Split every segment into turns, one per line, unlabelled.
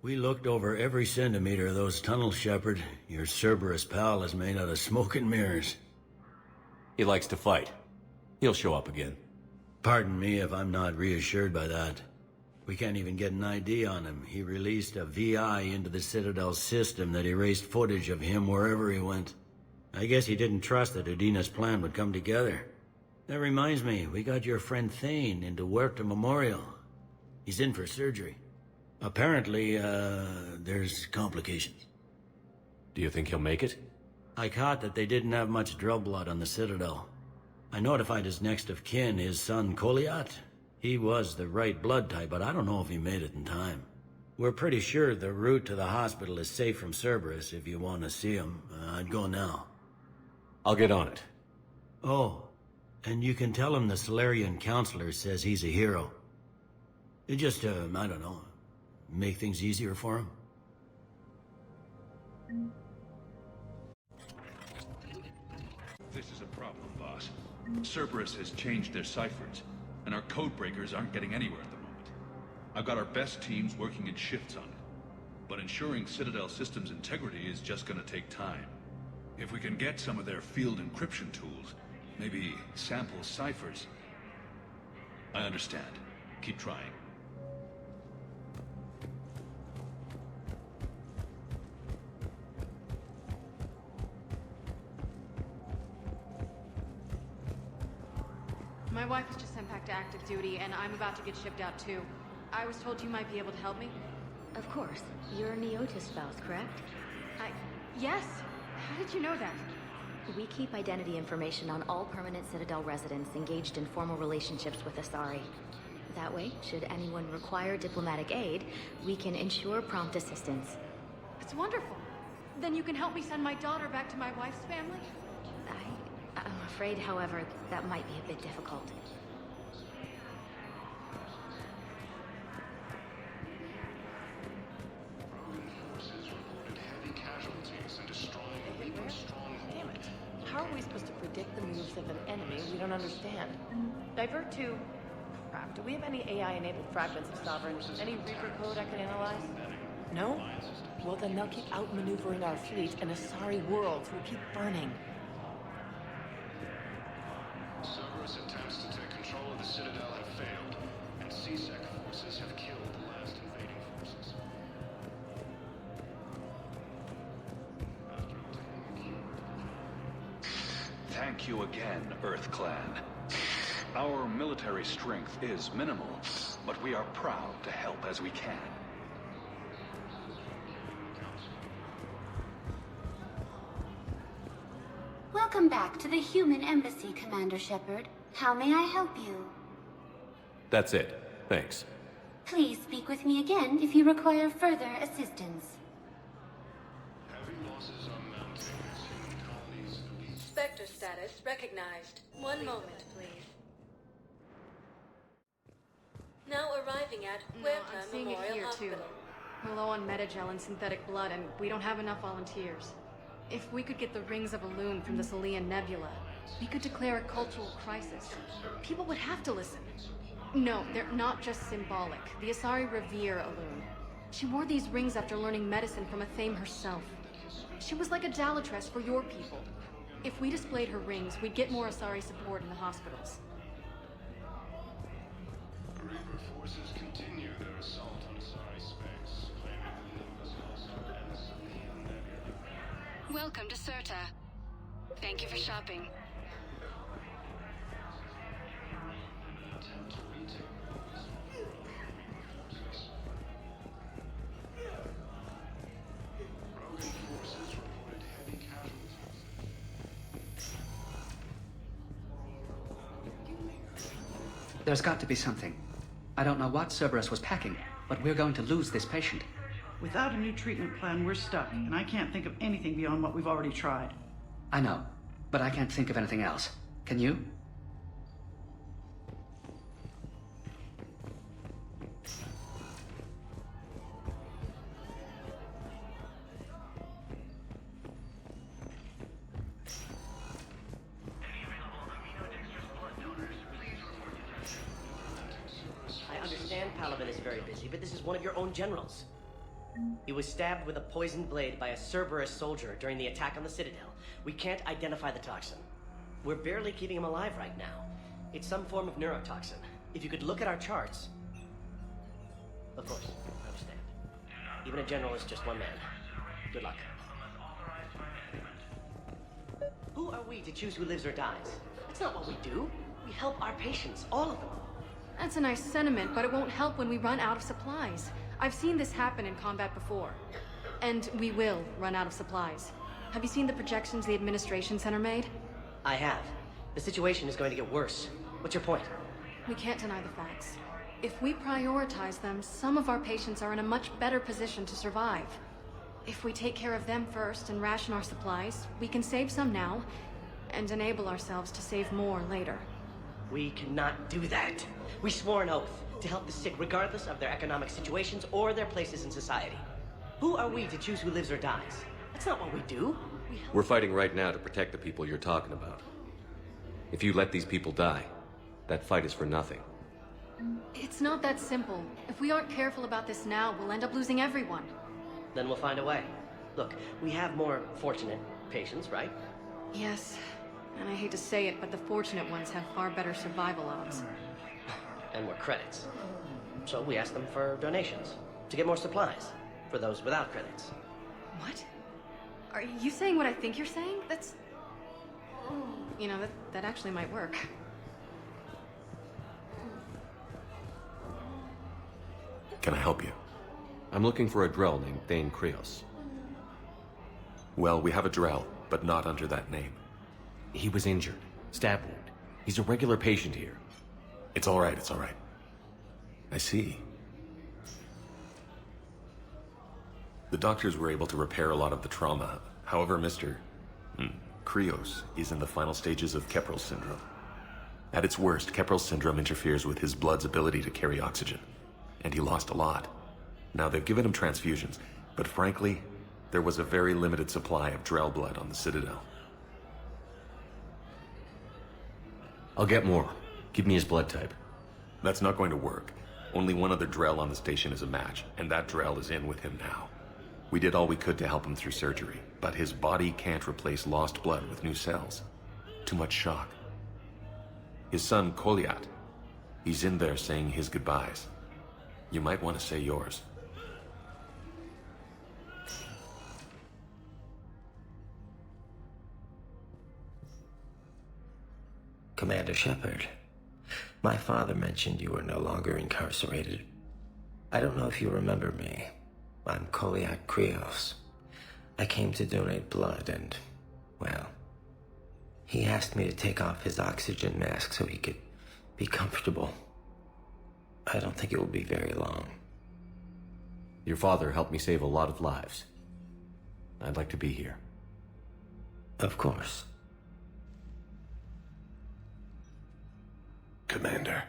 We looked over every centimeter of those tunnels, Shepard. Your Cerberus pal is made out of smoke and mirrors.
He likes to fight. He'll show up again.
Pardon me if I'm not reassured by that. We can't even get an ID on him. He released a VI into the Citadel system that erased footage of him wherever he went. I guess he didn't trust that Udina's plan would come together. That reminds me, we got your friend Thane into Huerta Memorial. He's in for surgery. Apparently, there's complications.
Do you think he'll make it?
I caught that they didn't have much drill blood on the Citadel. I notified his next of kin, his son Koliat. He was the right blood type, but I don't know if he made it in time. We're pretty sure the route to the hospital is safe from Cerberus. If you want to see him, I'd go now.
I'll get on it.
Oh, and you can tell him the Solarian counselor says he's a hero. It just, I don't know, make things easier for him.
This is a problem, boss. Cerberus has changed their ciphers, and our code breakers aren't getting anywhere at the moment. I've got our best teams working in shifts on it, but ensuring Citadel systems integrity is just gonna take time. If we can get some of their field encryption tools, maybe sample ciphers. I understand. Keep trying.
My wife was just sent back to active duty, and I'm about to get shipped out too. I was told you might be able to help me.
Of course. You're a Neotis spouse, correct?
Yes. How did you know that?
We keep identity information on all permanent Citadel residents engaged in formal relationships with Asari. That way, should anyone require diplomatic aid, we can ensure prompt assistance.
It's wonderful. Then you can help me send my daughter back to my wife's family?
I'm afraid, however, that might be a bit difficult.
Damn it. How are we supposed to predict the moves of an enemy we don't understand? Divert to... Crap, do we have any AI-enabled fragments of Sovereign? Any Reaper code I can analyze? No? Well, then they'll keep outmaneuvering our fleet, and Asari worlds will keep burning.
Cerberus attempts to take control of the Citadel have failed, and C-Sec forces have killed the last invading forces.
Thank you again, Earth Clan. Our military strength is minimal, but we are proud to help as we can.
Welcome back to the human embassy, Commander Shepard. How may I help you?
That's it. Thanks.
Please speak with me again if you require further assistance.
Heavy losses are mounting as human colonies leave.
Spectre status recognized. One moment, please. Now arriving at
No,
Huerta
I'm seeing it
Memorial
here too.
Hospital.
We're low on metagel and synthetic blood, and we don't have enough volunteers. If we could get the rings of Elune from the Salian Nebula, we could declare a cultural crisis. People would have to listen. No, they're not just symbolic. The Asari revere Elune. She wore these rings after learning medicine from a Thane herself. She was like a Dalatress for your people. If we displayed her rings, we'd get more Asari support in the hospitals.
Reaper forces continue their assault on Asari space, claiming the moon is also an Salian nebula.
Welcome to Serta. Thank you for shopping.
Attempt to retake Mars forces. Rogan forces reported heavy casualties.
There's got to be something. I don't know what Cerberus was packing, but we're going to lose this patient.
Without a new treatment plan, we're stuck, and I can't think of anything beyond what we've already tried.
I know, but I can't think of anything else. Can you?
I understand Palaven is very busy, but this is one of your own generals. He was stabbed with a poisoned blade by a Cerberus soldier during the attack on the Citadel. We can't identify the toxin. We're barely keeping him alive right now. It's some form of neurotoxin. If you could look at our charts... Of course, I understand. Even a general is just one man. Good luck. Who are we to choose who lives or dies? That's not what we do. We help our patients, all of them.
That's a nice sentiment, but it won't help when we run out of supplies. I've seen this happen in combat before. And we will run out of supplies. Have you seen the projections the administration center made?
I have. The situation is going to get worse. What's your point?
We can't deny the facts. If we prioritize them, some of our patients are in a much better position to survive. If we take care of them first and ration our supplies, we can save some now, and enable ourselves to save more later.
We cannot do that. We swore an oath to help the sick regardless of their economic situations or their places in society. Who are we to choose who lives or dies? That's not what we do.
We're fighting right now to protect the people you're talking about. If you let these people die, that fight is for nothing.
It's not that simple. If we aren't careful about this now, we'll end up losing everyone.
Then we'll find a way. Look, we have more fortunate patients, right?
Yes. And I hate to say it, but the fortunate ones have far better survival odds.
And we're credits. So we ask them for donations, to get more supplies, for those without credits.
What? Are you saying what I think you're saying? That's... You know, that actually might work.
Can I help you?
I'm looking for a Drell named Thane Krios.
Well, we have a Drell, but not under that name.
He was injured. Stab wound. He's a regular patient here.
It's all right, it's all right. I see. The doctors were able to repair a lot of the trauma. However, Mr. Krios is in the final stages of Keppel syndrome. At its worst, Keppel syndrome interferes with his blood's ability to carry oxygen. And he lost a lot. Now, they've given him transfusions, but frankly, there was a very limited supply of Drell blood on the Citadel.
I'll get more. Give me his blood type.
That's not going to work. Only one other Drell on the station is a match, and that Drell is in with him now. We did all we could to help him through surgery, but his body can't replace lost blood with new cells. Too much shock. His son, Koliat, he's in there saying his goodbyes. You might want to say yours.
Commander Shepard, my father mentioned you were no longer incarcerated. I don't know if you remember me. I'm Koliak Krios. I came to donate blood and, well, he asked me to take off his oxygen mask so he could be comfortable. I don't think it will be very long.
Your father helped me save a lot of lives. I'd like to be here.
Of course.
Commander,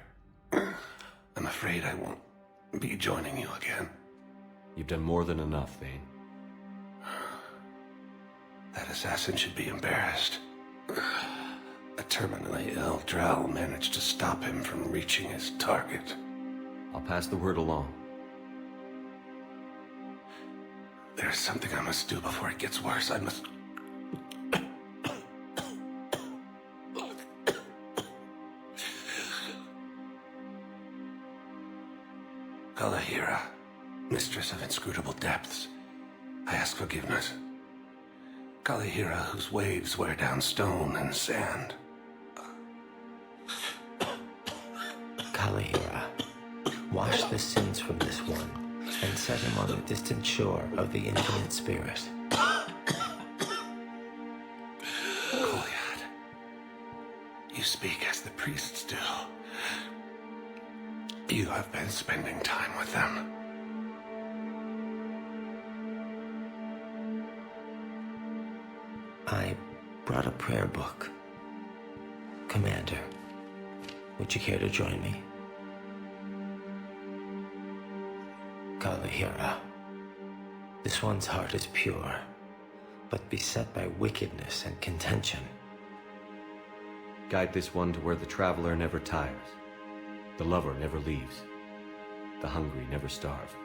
I'm afraid I won't be joining you again.
You've done more than enough, Thane.
That assassin should be embarrassed. A terminally ill Drell managed to stop him from reaching his target.
I'll pass the word along.
There's something I must do before it gets worse. I must... Kalahira, mistress of inscrutable depths, I ask forgiveness. Kalahira, whose waves wear down stone and sand.
Kalahira, wash the sins from this one, and set him on the distant shore of the infinite spirit.
Koliad, you speak as the priests do. You have been spending time with them.
I brought a prayer book. Commander, would you care to join me? Kalahira, this one's heart is pure, but beset by wickedness and contention.
Guide this one to where the traveler never tires. The lover never leaves. The hungry never starve.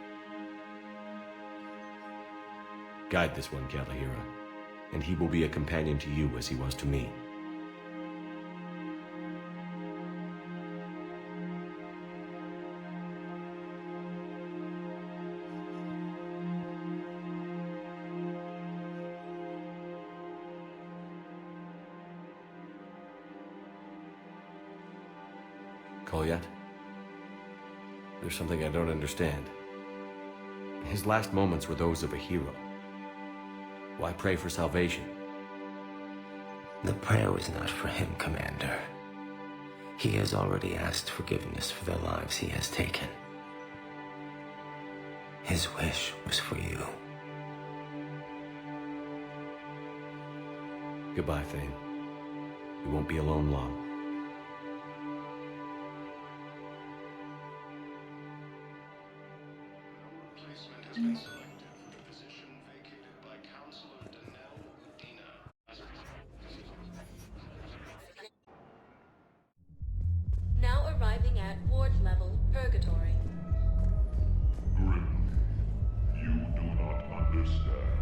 Guide this one, Kalahira, and he will be a companion to you as he was to me. Kolyat? There's something I don't understand. His last moments were those of a hero. Why pray for salvation?
The prayer was not for him, Commander. He has already asked forgiveness for the lives he has taken. His wish was for you.
Goodbye, Thane. You won't be alone long.
Now arriving at ward level purgatory.
Grim, you do not understand.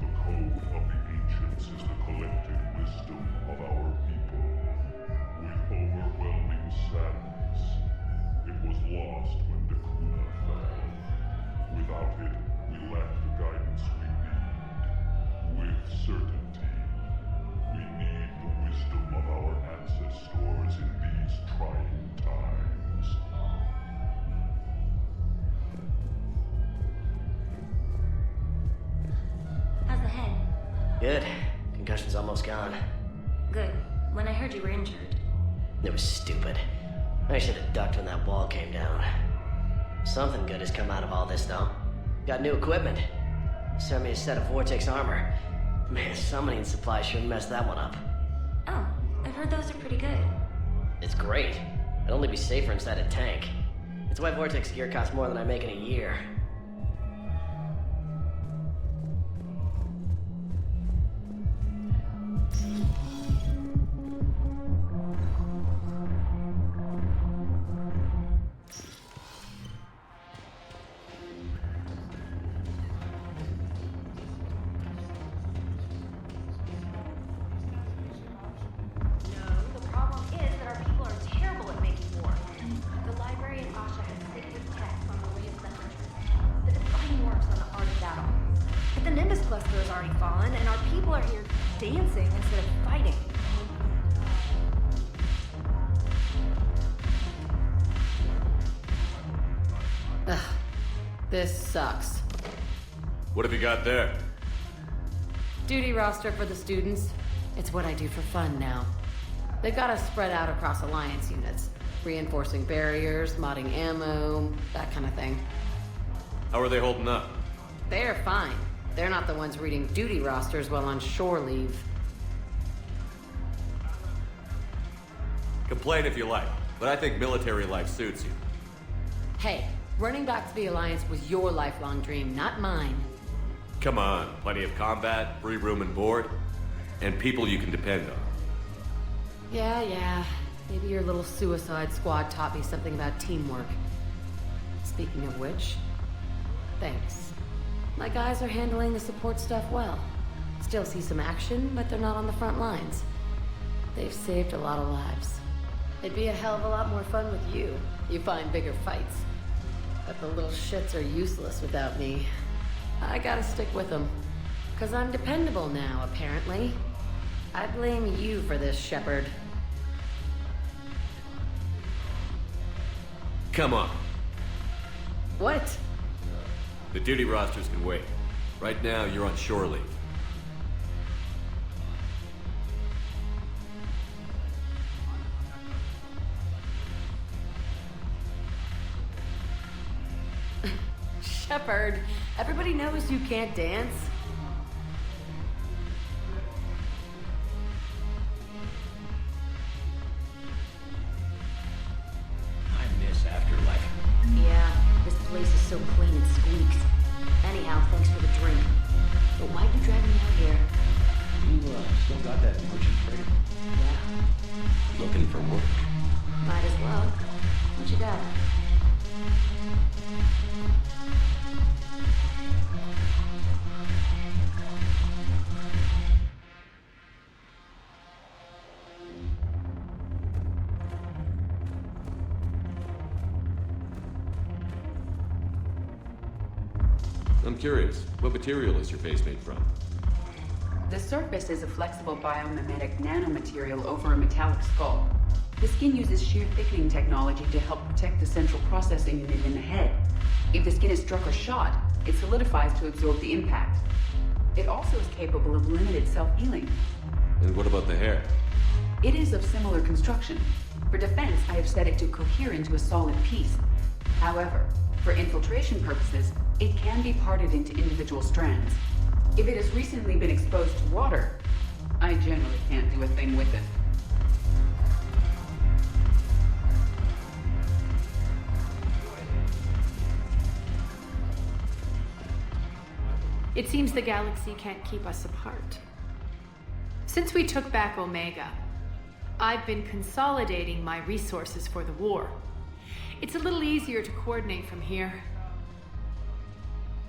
The code of the ancients is the collected wisdom of our people. With overwhelming sadness, it was lost when the Kuna fell. Without it, we lack the guidance we need. With certainty, we need the wisdom of our ancestors in these trying times.
How's the head?
Good. Concussion's almost gone.
Good. When I heard you were injured.
It was stupid. I should have ducked when that wall came down. Something good has come out of all this, though. Got new equipment. Sent me a set of Vortex armor. Man, summoning supply sure messed that one up.
Oh, I've heard those are pretty good.
It's great. I'd only be safer inside a tank. It's why Vortex gear costs more than I make in a year.
Dancing instead of fighting.
Ugh, this sucks.
What have you got there?
Duty roster for the students. It's what I do for fun now. They've got us spread out across Alliance units. Reinforcing barriers, modding ammo, that kind of thing.
How are they holding up?
They're fine. They're not the ones reading duty rosters while on shore leave.
Complain if you like, but I think military life suits you.
Hey, running back to the Alliance was your lifelong dream, not mine.
Come on, plenty of combat, free room and board, and people you can depend on.
Yeah. Maybe your little suicide squad taught me something about teamwork. Speaking of which, thanks. My guys are handling the support stuff well. Still see some action, but they're not on the front lines. They've saved a lot of lives. It'd be a hell of a lot more fun with you. You find bigger fights. But the little shits are useless without me. I gotta stick with them. 'Cause I'm dependable now, apparently. I blame you for this, Shepard.
Come on.
What?
The duty rosters can wait. Right now, you're on shore leave.
Shepard, everybody knows you can't dance.
I miss Afterlife.
Yeah, this place is so clean it squeaks. Anyhow, thanks for the drink. But why'd you drag me out here?
You still got that merchant freighter?
Yeah.
Looking for work?
Might as well. What you got?
I'm curious, what material is your face made from?
The surface is a flexible biomimetic nanomaterial over a metallic skull. The skin uses shear thickening technology to help protect the central processing unit in the head. If the skin is struck or shot, it solidifies to absorb the impact. It also is capable of limited self-healing.
And what about the hair?
It is of similar construction. For defense, I have set it to cohere into a solid piece. However, for infiltration purposes, it can be parted into individual strands. If it has recently been exposed to water, I generally can't do a thing with it.
It seems the galaxy can't keep us apart. Since we took back Omega, I've been consolidating my resources for the war. It's a little easier to coordinate from here.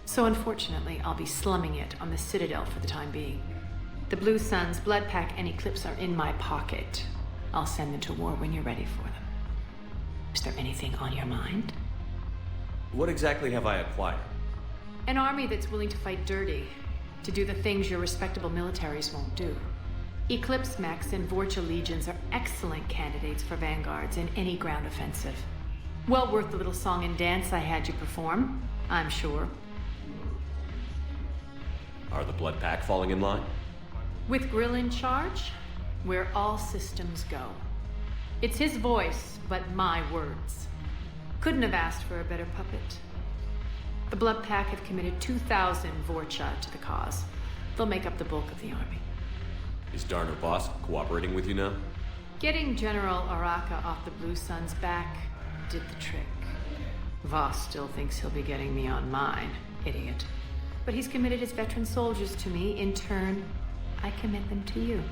So unfortunately, I'll be slumming it on the Citadel for the time being. The Blue Suns, Blood Pack, and Eclipse are in my pocket. I'll send them to war when you're ready for them. Is there anything on your mind?
What exactly have I acquired?
An army that's willing to fight dirty, to do the things your respectable militaries won't do. Eclipse mechs and Vorcha legions are excellent candidates for vanguards in any ground offensive. Well worth the little song and dance I had you perform, I'm sure.
Are the Blood Pack falling in line?
With Grill in charge, where all systems go. It's his voice, but my words. Couldn't have asked for a better puppet. The Blood Pack have committed 2,000 Vorcha to the cause. They'll make up the bulk of the army.
Is Darner Voss cooperating with you now?
Getting General Araka off the Blue Suns back did the trick. Voss still thinks he'll be getting me on mine, idiot. But he's committed his veteran soldiers to me. In turn, I commit them to you.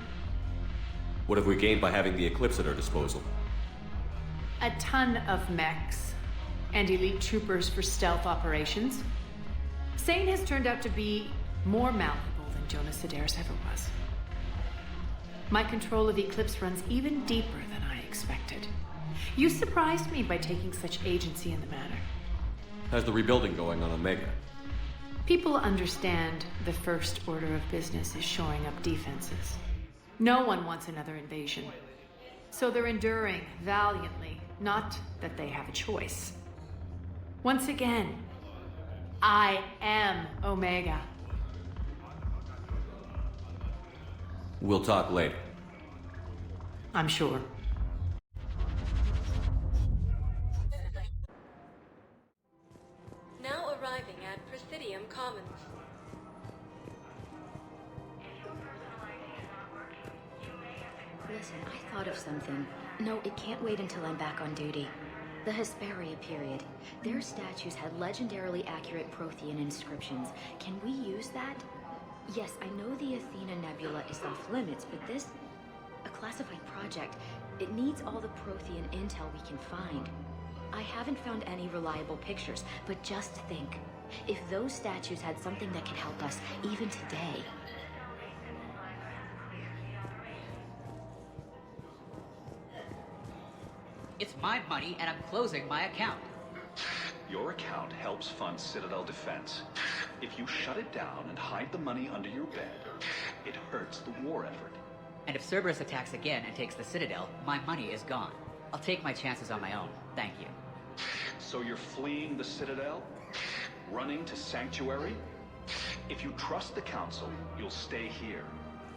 What have we gained by having the Eclipse at our disposal?
A ton of mechs and elite troopers for stealth operations. Thane has turned out to be more malleable than Jonas Sedaris ever was. My control of Eclipse runs even deeper than I expected. You surprised me by taking such agency in the matter.
How's the rebuilding going on Omega?
People understand the first order of business is shoring up defenses. No one wants another invasion. So they're enduring valiantly, not that they have a choice. Once again, I am Omega.
We'll talk later.
I'm sure.
Now arriving at Presidium Commons.
Listen, I thought of something. No, it can't wait until I'm back on duty. The Hesperia period. Their statues had legendarily accurate Prothean inscriptions. Can we use that? Yes, I know the Athena Nebula is off limits, but this... a classified project. It needs all the Prothean intel we can find. I haven't found any reliable pictures, but just think. If those statues had something that could help us, even today...
It's my money, and I'm closing my account.
Your account helps fund Citadel defense. If you shut it down and hide the money under your bed, it hurts the war effort.
And if Cerberus attacks again and takes the Citadel, my money is gone. I'll take my chances on my own. Thank you.
So you're fleeing the Citadel? Running to Sanctuary? If you trust the Council, you'll stay here.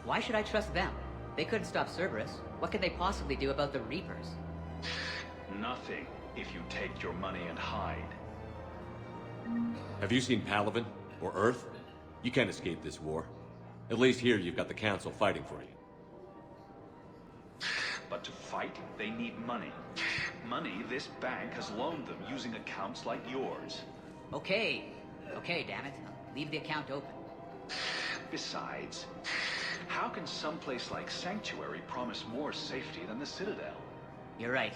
Why should I trust them? They couldn't stop Cerberus. What could they possibly do about the Reapers?
Nothing, if you take your money and hide.
Have you seen Palaven? Or Earth? You can't escape this war. At least here you've got the Council fighting for you.
But to fight, they need money. Money this bank has loaned them using accounts like yours.
Okay, damn it. Leave the account open.
Besides, how can someplace like Sanctuary promise more safety than the Citadel?
You're right.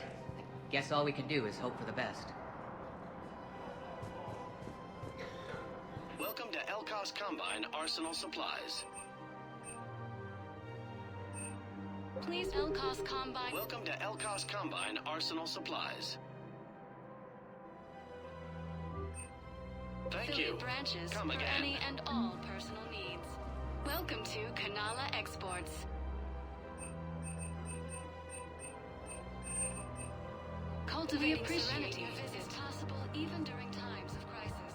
Guess all we can do is hope for the best.
Welcome to Elkos Combine Arsenal Supplies.
Please, Elkos Combine.
Welcome to Elkos Combine Arsenal Supplies.
affiliate branches for any and all personal needs. Welcome to Kanala Exports. Cultivating serenity is possible even during times of crisis.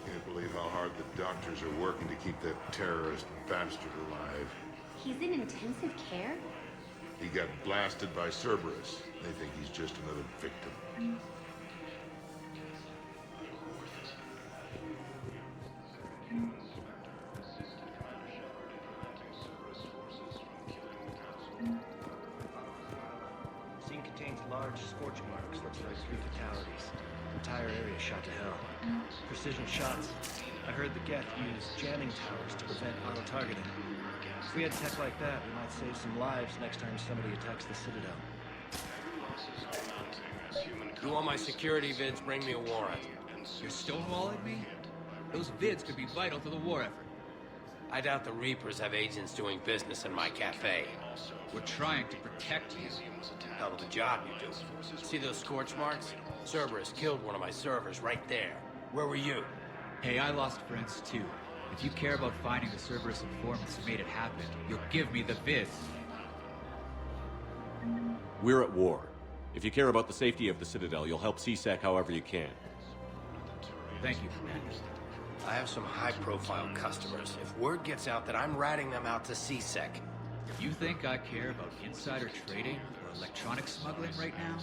Can't believe how hard the doctors are working to keep that terrorist bastard alive.
He's in intensive care?
He got blasted by Cerberus. They think he's just another victim.
Scene contains large scorch marks. Looks like 3 fatalities. Entire area shot to hell. Precision shots. I heard the Geth use jamming towers to prevent auto-targeting. If we had tech like that, we might save some lives next time somebody attacks the Citadel.
You want my security vids, bring me a warrant.
You're stonewalling me? Those vids could be vital to the war effort.
I doubt the Reapers have agents doing business in my cafe.
We're trying to protect you.
Hell of a job you do. See those scorch marks? Cerberus killed one of my servers right there. Where were you?
Hey, I lost friends too. If you care about finding the Cerberus informants who made it happen, you'll give me the vids.
We're at war. If you care about the safety of the Citadel, you'll help CSEC however you can.
Thank you, Commander.
I have some high-profile customers. If word gets out that I'm ratting them out to CSEC...
You think I care about insider trading or electronic smuggling right now?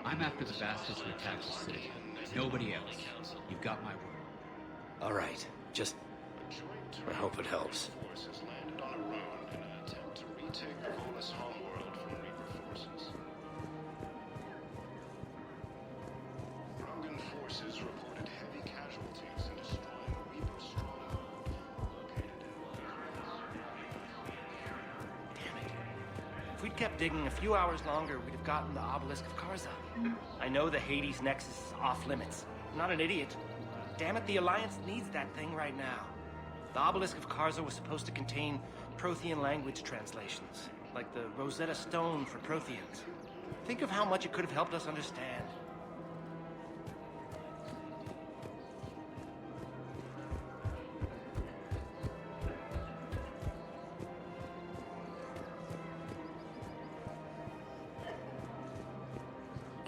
I'm after the bastards who attacked the city. Nobody else. You've got my word.
All right. Just... I hope it helps.
Forces reported heavy casualties in destroying a Reaper stronghold located
If we'd kept digging a few hours longer, we'd have gotten the Obelisk of Karza. I know the Hades Nexus is off limits. I'm not an idiot. Damn it, the Alliance needs that thing right now. The Obelisk of Karza was supposed to contain Prothean language translations, like the Rosetta Stone for Protheans. Think of how much it could have helped us understand.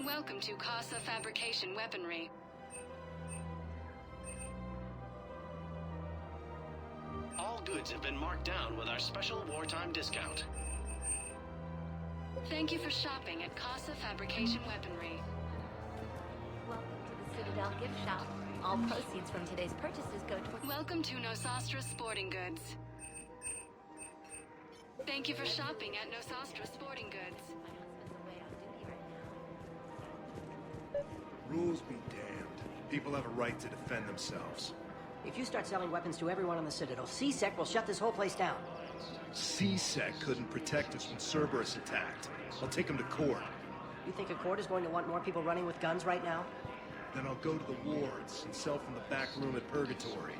Welcome to Casa Fabrication Weaponry.
All goods have been marked down with our special wartime discount.
Thank you for shopping at Casa Fabrication Weaponry.
Welcome to the Citadel gift shop. All proceeds from today's purchases go toward...
Welcome to Nosastra Sporting Goods. Thank you for shopping at Nosastra Sporting Goods.
Rules be damned. People have a right to defend themselves.
If you start selling weapons to everyone on the Citadel, CSEC will shut this whole place down.
CSEC couldn't protect us when Cerberus attacked. I'll take him to court.
You think a court is going to want more people running with guns right now?
Then I'll go to the wards and sell from the back room at Purgatory.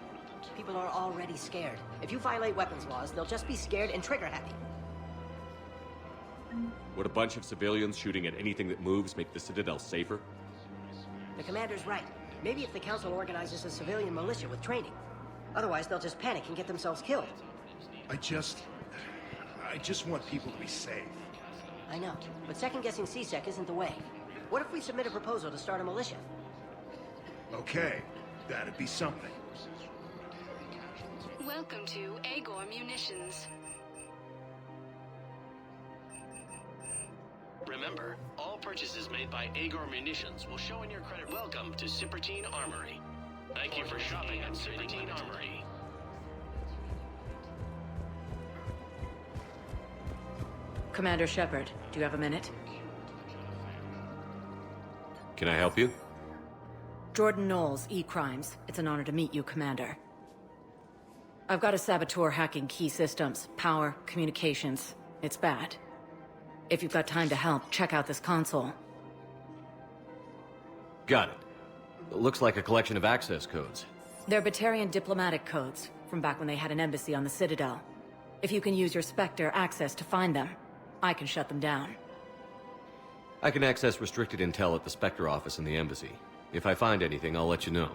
People are already scared. If you violate weapons laws, they'll just be scared and trigger-happy.
Would a bunch of civilians shooting at anything that moves make the Citadel safer?
The commander's right. Maybe if the council organizes a civilian militia with training. Otherwise, they'll just panic and get themselves killed.
I just want people to be safe.
I know, but second-guessing CSEC isn't the way. What if we submit a proposal to start a militia?
Okay, that'd be something.
Welcome to Agor Munitions.
Remember, all purchases made by Agor Munitions will show in your credit. Welcome to Cypertine Armory. Thank you for shopping at Cypertine Armory.
Commander Shepard, do you have a minute?
Can I help you?
Jordan Knowles, E-Crimes. It's an honor to meet you, Commander. I've got a saboteur hacking key systems, power, communications. It's bad. If you've got time to help, check out this console.
Got it. It looks like a collection of access codes.
They're Batarian diplomatic codes, from back when they had an embassy on the Citadel. If you can use your Spectre access to find them.
I can shut them down.
I can access restricted intel at the Spectre office in the embassy. If I find anything, I'll let you know.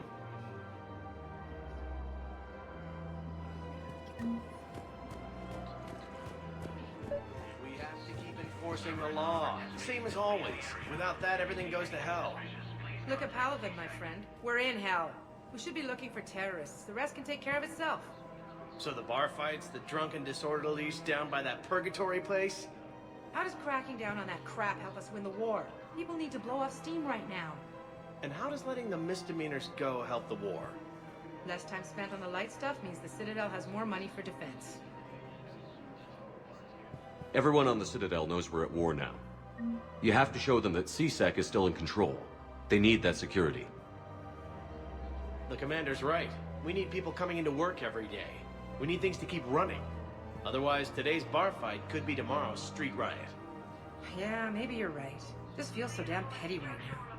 We have to keep enforcing the law. Same as always. Without that, everything goes to hell.
Look at Paladin, my friend. We're in hell. We should be looking for terrorists. The rest can take care of itself.
So the bar fights, the drunken disorderlies down by that purgatory place?
How does cracking down on that crap help us win the war? People need to blow off steam right now.
And how does letting the misdemeanors go help the war?
Less time spent on the light stuff means the Citadel has more money for defense.
Everyone on the Citadel knows we're at war now. You have to show them that C-Sec is still in control. They need that security.
The commander's right. We need people coming into work every day. We need things to keep running. Otherwise, today's bar fight could be tomorrow's street riot.
Yeah, maybe you're right. This feels so damn petty right now.